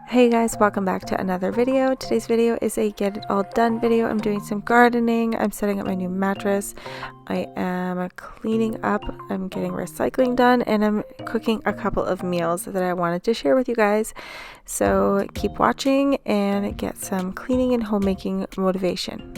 Hey guys, welcome back to another video. Today's video is a get it all done video. I'm doing some gardening. I'm setting up my new mattress. I am cleaning up. I'm getting recycling done, and I'm cooking a couple of meals that I wanted to share with you guys. So keep watching and get some cleaning and homemaking motivation.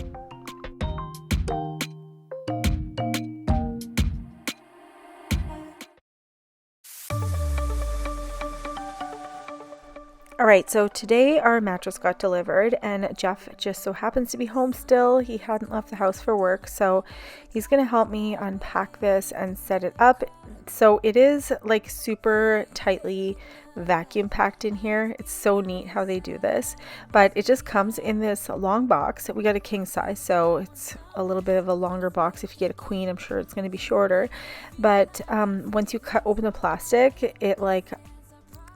Alright, so today our mattress got delivered, and Jeff just so happens to be home still. He hadn't left the house for work, so he's going to help me unpack this and set it up. So it is like super tightly vacuum packed in here. It's so neat how they do this, but it just comes in this long box. We got a king size, so it's a little bit of a longer box. If you get a queen, I'm sure it's going to be shorter, but once you cut open the plastic, it like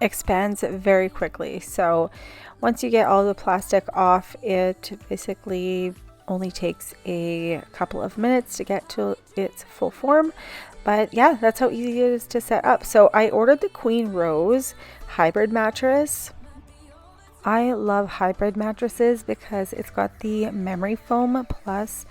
expands very quickly. So once you get all the plastic off, it basically only takes a couple of minutes to get to its full form. But yeah, that's how easy it is to set up. So I ordered the Queen Rose hybrid mattress. I love hybrid mattresses because it's got the memory foam plus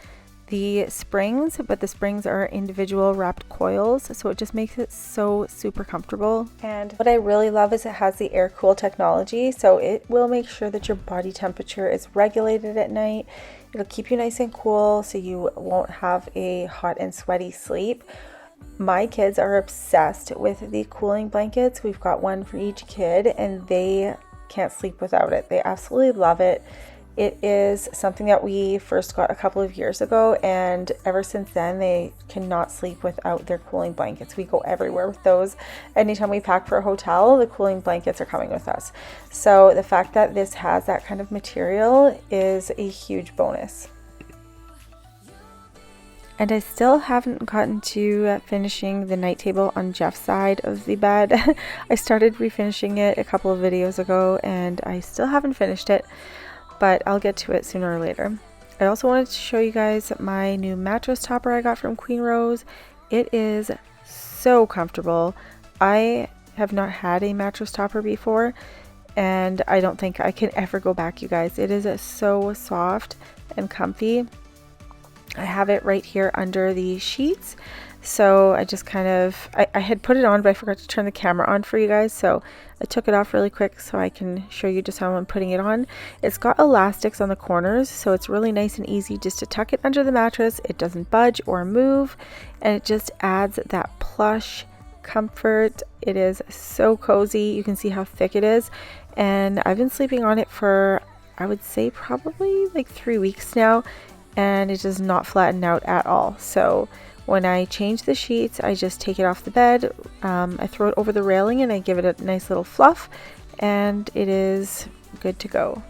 the springs, but the springs are individual wrapped coils, so it just makes it so super comfortable. And what I really love is it has the air cool technology, so it will make sure that your body temperature is regulated at night. It'll keep you nice and cool so you won't have a hot and sweaty sleep. My kids are obsessed with the cooling blankets. We've got one for each kid, and they can't sleep without it. They absolutely love it. It is something that we first got a couple of years ago, and ever since then they cannot sleep without their cooling blankets. We go everywhere with those. Anytime we pack for a hotel, the cooling blankets are coming with us. So the fact that this has that kind of material is a huge bonus. And I still haven't gotten to finishing the night table on Jeff's side of the bed. I started refinishing it a couple of videos ago, and I still haven't finished it, but I'll get to it sooner or later. I also wanted to show you guys my new mattress topper I got from Queen Rose. It is so comfortable. I have not had a mattress topper before, and I don't think I can ever go back, you guys. It is so soft and comfy. I have it right here under the sheets, so I just kind of, I had put it on, but I forgot to turn the camera on for you guys, so I took it off really quick so I can show you just how I'm putting it on. It's got elastics on the corners, so it's really nice and easy just to tuck it under the mattress. It doesn't budge or move, and it just adds that plush comfort. It is so cozy. You can see how thick it is, and I've been sleeping on it for, I would say, probably like 3 weeks now, and it does not flatten out at all. So when I change the sheets, I just take it off the bed, I throw it over the railing, and I give it a nice little fluff, and it is good to go.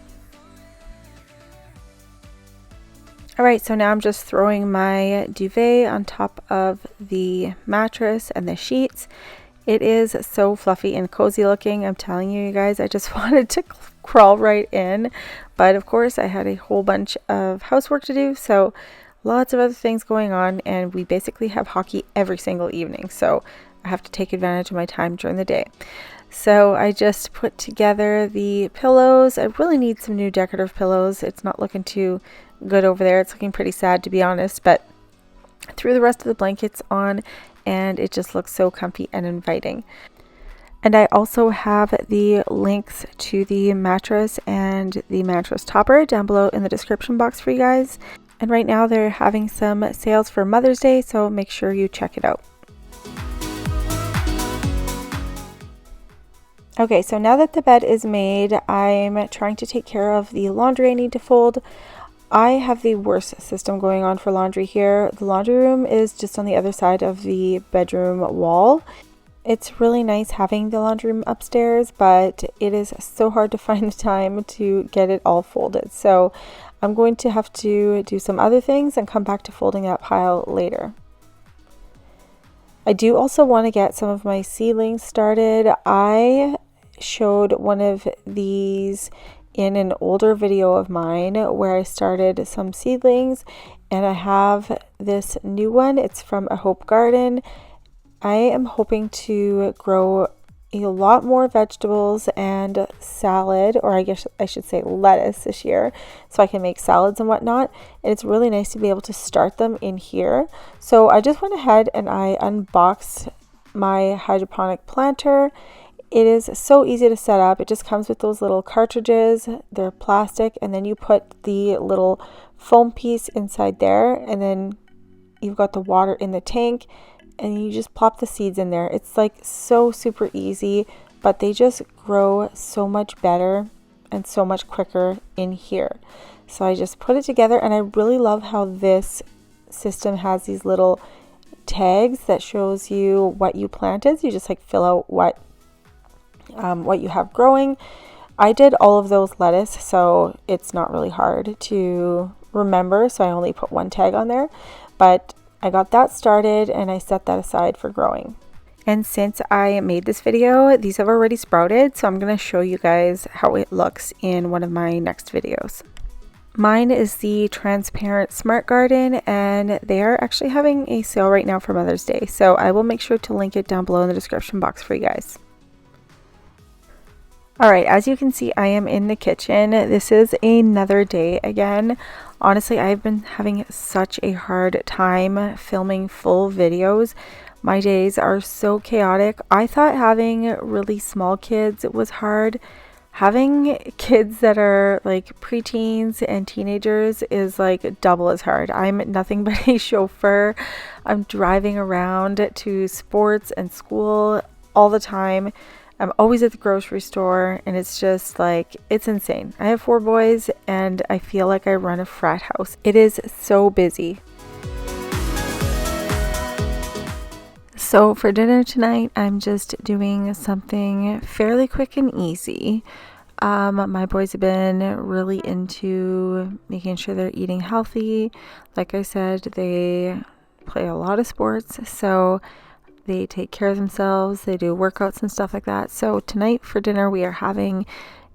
Alright, so now I'm just throwing my duvet on top of the mattress and the sheets. It is so fluffy and cozy looking. I'm telling you, you guys, I just wanted to crawl right in, but of course I had a whole bunch of housework to do, so lots of other things going on, and we basically have hockey every single evening, so I have to take advantage of my time during the day. So I just put together the pillows. I really need some new decorative pillows. It's not looking too good over there. It's looking pretty sad, to be honest, but I threw the rest of the blankets on, and it just looks so comfy and inviting. And I also have the links to the mattress and the mattress topper down below in the description box for you guys. And right now they're having some sales for Mother's Day, so make sure you check it out. Okay, so now that the bed is made, I'm trying to take care of the laundry I need to fold. I have the worst system going on for laundry here. The laundry room is just on the other side of the bedroom wall. It's really nice having the laundry room upstairs, but it is so hard to find the time to get it all folded. So I'm going to have to do some other things and come back to folding that pile later. I do also want to get some of my seedlings started. I showed one of these in an older video of mine where I started some seedlings, and I have this new one. It's from a Hope Garden. I am hoping to grow a lot more vegetables and salad, or I guess I should say lettuce this year, so I can make salads and whatnot. And it's really nice to be able to start them in here. So I just went ahead and I unboxed my hydroponic planter. It is so easy to set up. It just comes with those little cartridges. They're plastic, and then you put the little foam piece inside there, and then you've got the water in the tank, and you just plop the seeds in there. It's like so super easy, but they just grow so much better and so much quicker in here. So I just put it together, and I really love how this system has these little tags that shows you what you planted. So you just like fill out what you have growing. I did all of those lettuce, so it's not really hard to remember, so I only put one tag on there, but I got that started and I set that aside for growing. And since I made this video, these have already sprouted, so I'm going to show you guys how it looks in one of my next videos. Mine is the transparent Smart Garden, and they are actually having a sale right now for Mother's Day, so I will make sure to link it down below in the description box for you guys. Alright, as you can see, I am in the kitchen. This is another day again. Honestly, I've been having such a hard time filming full videos. My days are so chaotic. I thought having really small kids was hard. Having kids that are like preteens and teenagers is like double as hard. I'm nothing but a chauffeur. I'm driving around to sports and school all the time. I'm always at the grocery store, and it's just like, it's insane. I have 4 boys, and I feel like I run a frat house. It is so busy. So for dinner tonight, I'm just doing something fairly quick and easy. My boys have been really into making sure they're eating healthy. Like I said, they play a lot of sports, so they take care of themselves. They do workouts and stuff like that. So tonight for dinner, we are having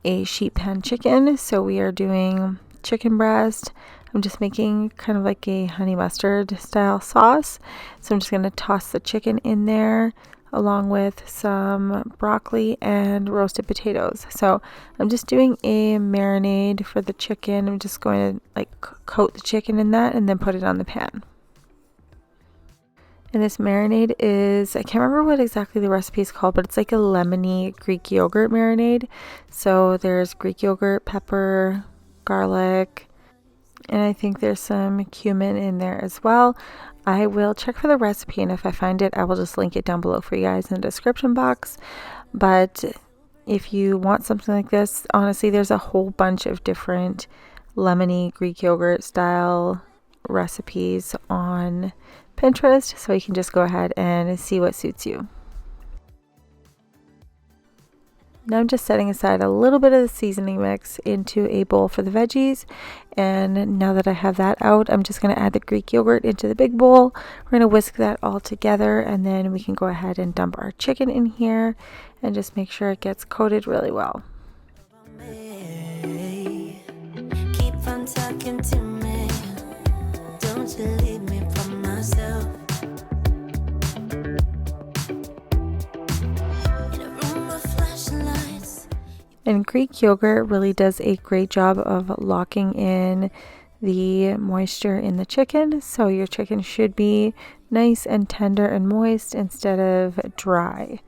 a sheet pan chicken. So we are doing chicken breast. I'm just making kind of like a honey mustard style sauce. So I'm just going to toss the chicken in there along with some broccoli and roasted potatoes. So I'm just doing a marinade for the chicken. I'm just going to like coat the chicken in that and then put it on the pan. And this marinade is, I can't remember what exactly the recipe is called, but it's like a lemony Greek yogurt marinade. So there's Greek yogurt, pepper, garlic, and I think there's some cumin in there as well. I will check for the recipe, and if I find it, I will just link it down below for you guys in the description box. But if you want something like this, honestly, there's a whole bunch of different lemony Greek yogurt style recipes on Pinterest, so you can just go ahead and see what suits you. Now I'm just setting aside a little bit of the seasoning mix into a bowl for the veggies, and now that I have that out, I'm just going to add the Greek yogurt into the big bowl. We're going to whisk that all together, and then we can go ahead and dump our chicken in here and just make sure it gets coated really well. Keep on talking to me. Don't you leave me for myself. In a room of flashing lights. And Greek yogurt really does a great job of locking in the moisture in the chicken. So your chicken should be nice and tender and moist instead of dry.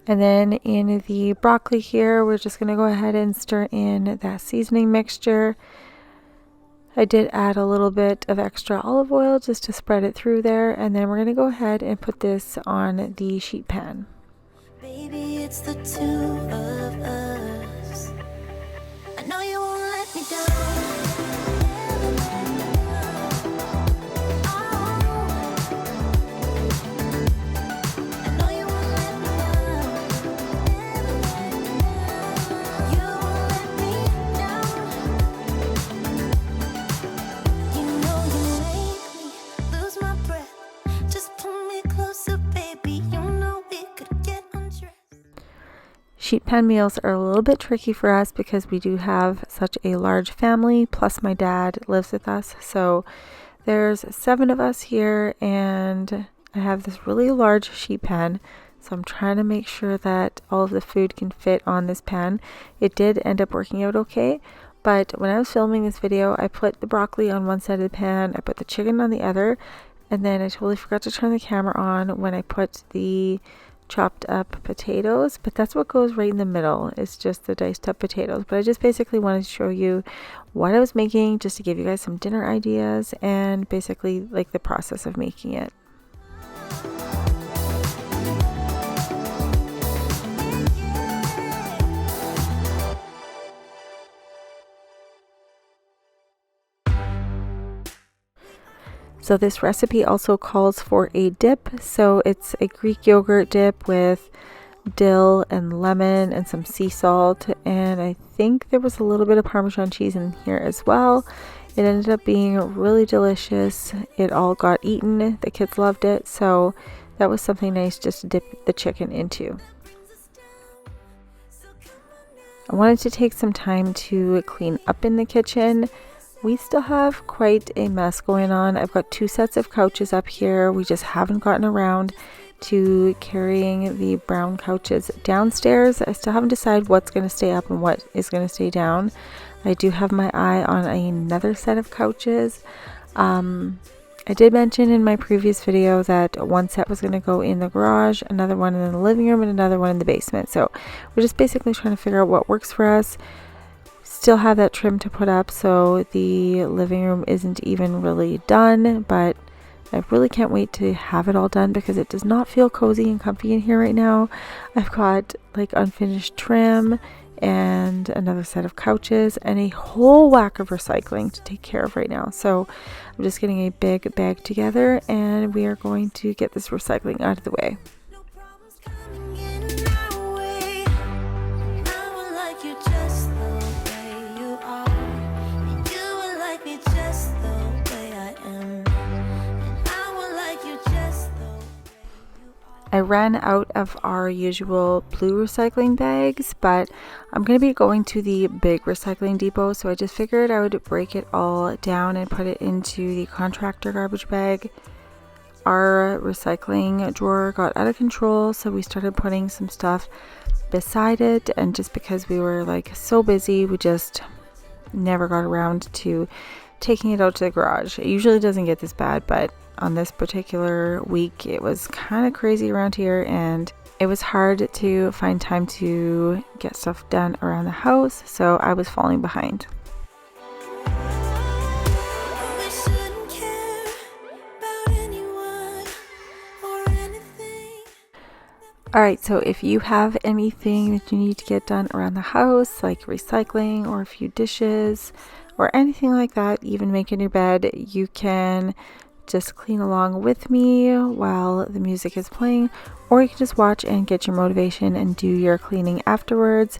And then in the broccoli here, we're just going to go ahead and stir in that seasoning mixture. I did add a little bit of extra olive oil just to spread it through there. And then we're going to go ahead and put this on the sheet pan. Baby, it's the two of us. I know you won't let me down. Sheet pan meals are a little bit tricky for us because we do have such a large family, plus my dad lives with us. So there's 7 of us here, and I have this really large sheet pan. So I'm trying to make sure that all of the food can fit on this pan. It did end up working out okay, but when I was filming this video, I put the broccoli on one side of the pan, I put the chicken on the other, and then I totally forgot to turn the camera on when I put the chopped up potatoes, but that's what goes right in the middle. It's just the diced up potatoes. But I just basically wanted to show you what I was making, just to give you guys some dinner ideas and basically like the process of making it. So this recipe also calls for a dip. So it's a Greek yogurt dip with dill and lemon and some sea salt, and I think there was a little bit of Parmesan cheese in here as well. It ended up being really delicious. It all got eaten. The kids loved it, so that was something nice just to dip the chicken into. I wanted to take some time to clean up in the kitchen. We still have quite a mess going on. I've got 2 sets of couches up here. We just haven't gotten around to carrying the brown couches downstairs. I still haven't decided what's going to stay up and what is going to stay down. I do have my eye on another set of couches. I did mention in my previous video that one set was going to go in the garage, another one in the living room, and another one in the basement. So we're just basically trying to figure out what works for us. Still have that trim to put up, so the living room isn't even really done, but I really can't wait to have it all done because it does not feel cozy and comfy in here right now. I've got like unfinished trim and another set of couches and a whole whack of recycling to take care of right now. So I'm just getting a big bag together and we are going to get this recycling out of the way. I ran out of our usual blue recycling bags, but I'm going to be going to the big recycling depot, so I just figured I would break it all down and put it into the contractor garbage bag. Our recycling drawer got out of control, so we started putting some stuff beside it, and just because we were like so busy, we just never got around to taking it out to the garage. It usually doesn't get this bad, but on this particular week it was kind of crazy around here and it was hard to find time to get stuff done around the house, so I was falling behind. Alright, so if you have anything that you need to get done around the house, like recycling or a few dishes or anything like that, even making your bed, you can just clean along with me while the music is playing, or you can just watch and get your motivation and do your cleaning afterwards.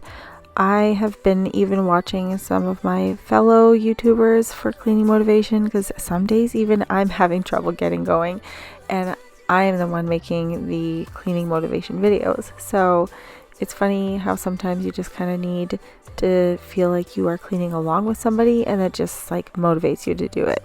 I have been even watching some of my fellow YouTubers for cleaning motivation because some days even I'm having trouble getting going and I am the one making the cleaning motivation videos. So it's funny how sometimes you just kind of need to feel like you are cleaning along with somebody and it just like motivates you to do it.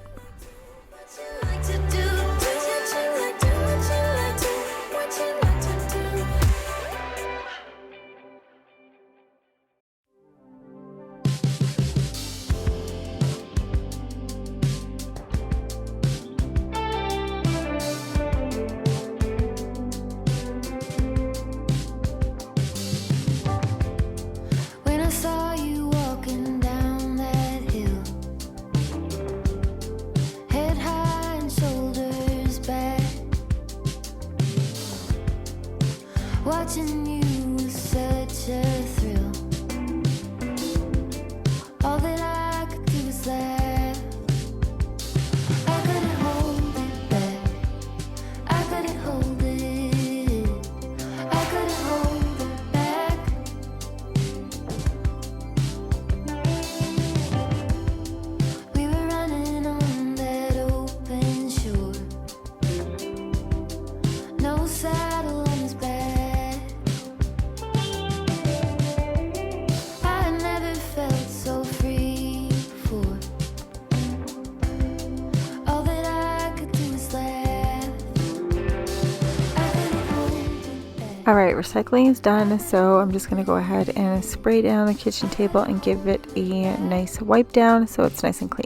Alright, recycling is done, so I'm just going to go ahead and spray down the kitchen table and give it a nice wipe down so it's nice and clean.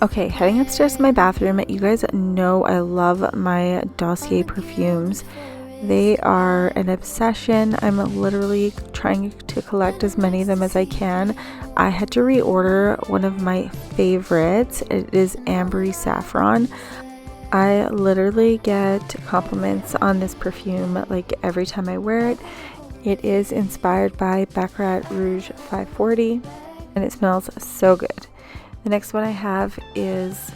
Okay, heading upstairs to my bathroom. You guys know I love my Dossier perfumes. They are an obsession. I'm literally trying to collect as many of them as I can. I had to reorder one of my favorites. It is Ambery Saffron. I literally get compliments on this perfume like every time I wear it. It is inspired by Baccarat Rouge 540 and it smells so good. The next one I have is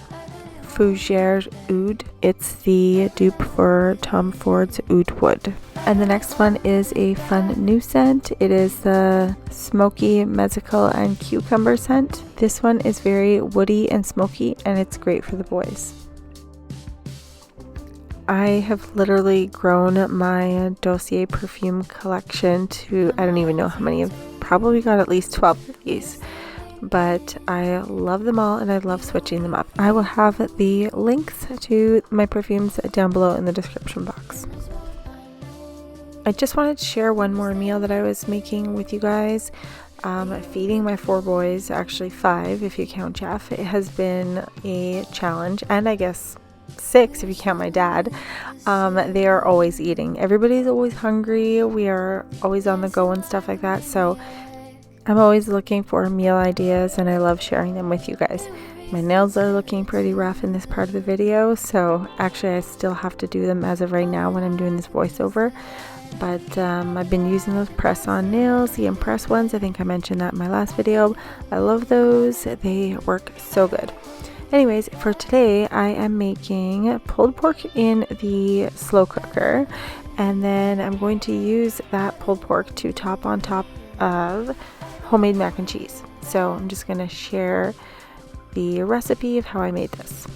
Fougère Oud. It's the dupe for Tom Ford's Oud Wood. And the next one is a fun new scent. It is the Smoky Mezcal and Cucumber scent. This one is very woody and smoky and it's great for the boys. I have literally grown my Dossier perfume collection to, I don't even know how many. I've probably got at least 12 of these. But I love them all and I love switching them up. I will have the links to my perfumes down below in the description box. I just wanted to share one more meal that I was making with you guys. Feeding my 4 boys, actually 5 if you count Jeff. It has been a challenge, and I guess 6 if you count my dad. They are always eating. Everybody's always hungry. We are always on the go and stuff like that. So I'm always looking for meal ideas and I love sharing them with you guys. My nails are looking pretty rough in this part of the video, so actually I still have to do them as of right now when I'm doing this voiceover. But I've been using those press-on nails, the Impress ones. I think I mentioned that in my last video. I love those. They work so good. Anyways, for today I am making pulled pork in the slow cooker, and then I'm going to use that pulled pork to top on top of homemade mac and cheese. So I'm just going to share the recipe of how I made this.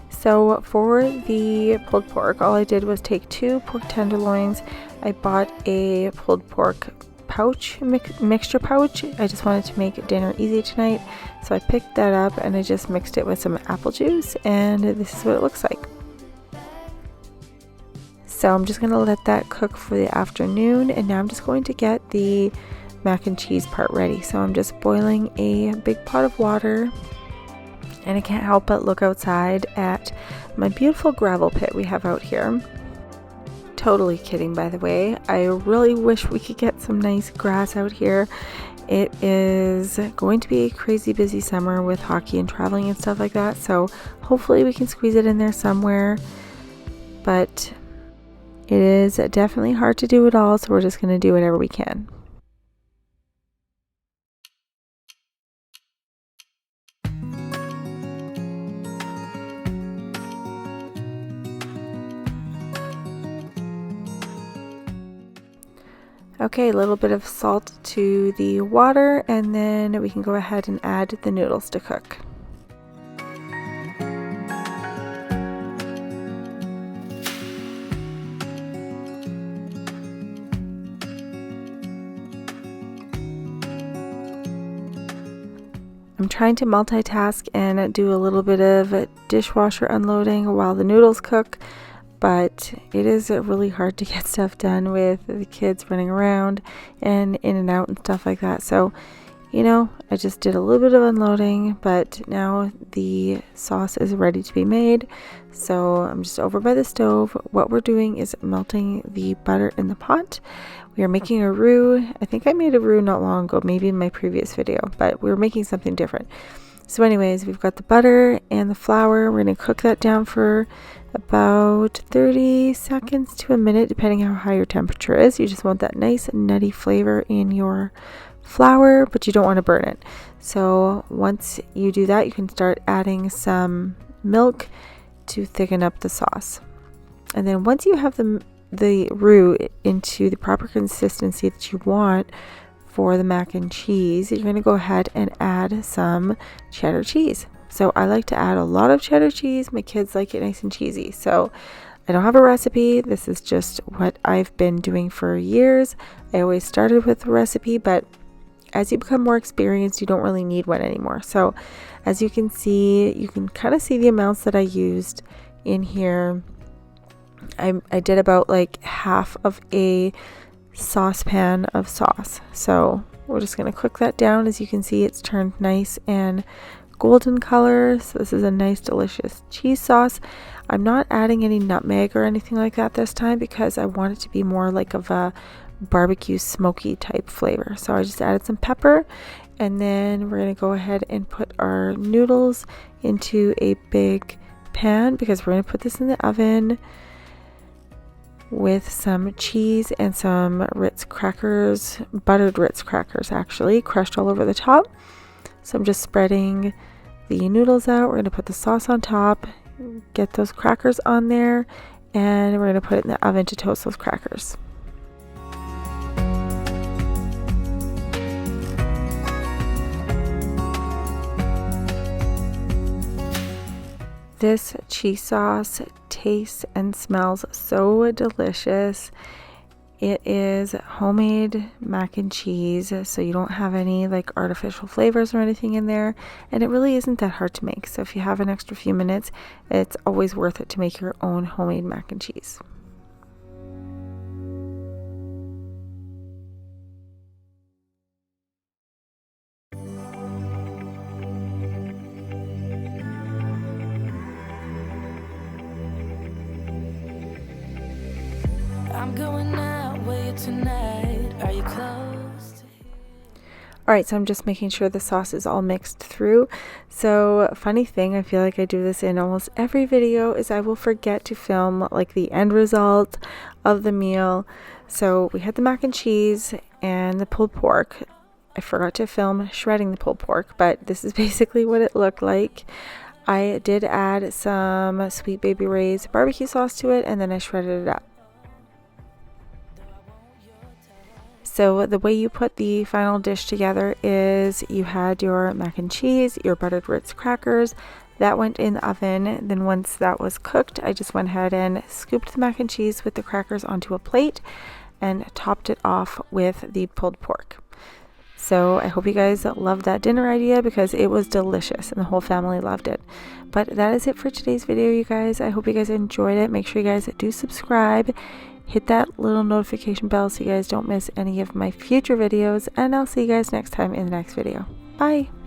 So for the pulled pork, all I did was take 2 pork tenderloins. I bought a pulled pork pouch, mixture pouch. I just wanted to make dinner easy tonight. So I picked that up and I just mixed it with some apple juice, and this is what it looks like. So I'm just going to let that cook for the afternoon, and now I'm just going to get the mac and cheese part ready. So I'm just boiling a big pot of water, and I can't help but look outside at my beautiful gravel pit we have out here. Totally kidding, by the way. I really wish we could get some nice grass out here. It is going to be a crazy busy summer with hockey and traveling and stuff like that, so hopefully we can squeeze it in there somewhere. But it is definitely hard to do it all, so we're just going to do whatever we can. Okay, a little bit of salt to the water, and then we can go ahead and add the noodles to cook. I'm trying to multitask and do a little bit of dishwasher unloading while the noodles cook, but it is really hard to get stuff done with the kids running around and in and out and stuff like that. So, you know, I just did a little bit of unloading, but now the sauce is ready to be made. So I'm just over by the stove. What we're doing is melting the butter in the pot. We are making a roux. I think I made a roux not long ago, maybe in my previous video, but we were making something different. So anyways, we've got the butter and the flour. We're going to cook that down for about 30 seconds to a minute, depending how high your temperature is. You just want that nice nutty flavor in your flour, but you don't want to burn it. So once you do that, you can start adding some milk to thicken up the sauce. And then once you have the roux into the proper consistency that you want for the mac and cheese, you're going to go ahead and add some cheddar cheese. So I like to add a lot of cheddar cheese. My kids like it nice and cheesy. So I don't have a recipe. This is just what I've been doing for years. I always started with a recipe, but as you become more experienced, you don't really need one anymore. So as you can see, you can kind of see the amounts that I used in here. I did about like half of a saucepan of sauce. So we're just going to cook that down. As you can see, it's turned nice and golden color. So this is a nice delicious cheese sauce. I'm not adding any nutmeg or anything like that this time because I want it to be more like of a barbecue smoky type flavor. So I just added some pepper, and then we're going to go ahead and put our noodles into a big pan because we're going to put this in the oven with some cheese and some Ritz crackers, buttered Ritz crackers actually, crushed all over the top. So I'm just spreading the noodles out. We're going to put the sauce on top, get those crackers on there, and we're going to put it in the oven to toast those crackers. This cheese sauce tastes and smells so delicious. It is homemade mac and cheese, so you don't have any like artificial flavors or anything in there, and it really isn't that hard to make. So if you have an extra few minutes, it's always worth it to make your own homemade mac and cheese. I'm going out with you tonight. Are you close? Alright, so I'm just making sure the sauce is all mixed through. So funny thing, I feel like I do this in almost every video, is I will forget to film like the end result of the meal. So we had the mac and cheese and the pulled pork. I forgot to film shredding the pulled pork, but this is basically what it looked like. I did add some Sweet Baby Ray's barbecue sauce to it, and then I shredded it up. So the way you put the final dish together is you had your mac and cheese, your buttered Ritz crackers, that went in the oven. Then once that was cooked, I just went ahead and scooped the mac and cheese with the crackers onto a plate and topped it off with the pulled pork. So I hope you guys loved that dinner idea because it was delicious and the whole family loved it. But that is it for today's video, you guys. I hope you guys enjoyed it. Make sure you guys do subscribe. Hit that little notification bell so you guys don't miss any of my future videos, and I'll see you guys next time in the next video. Bye!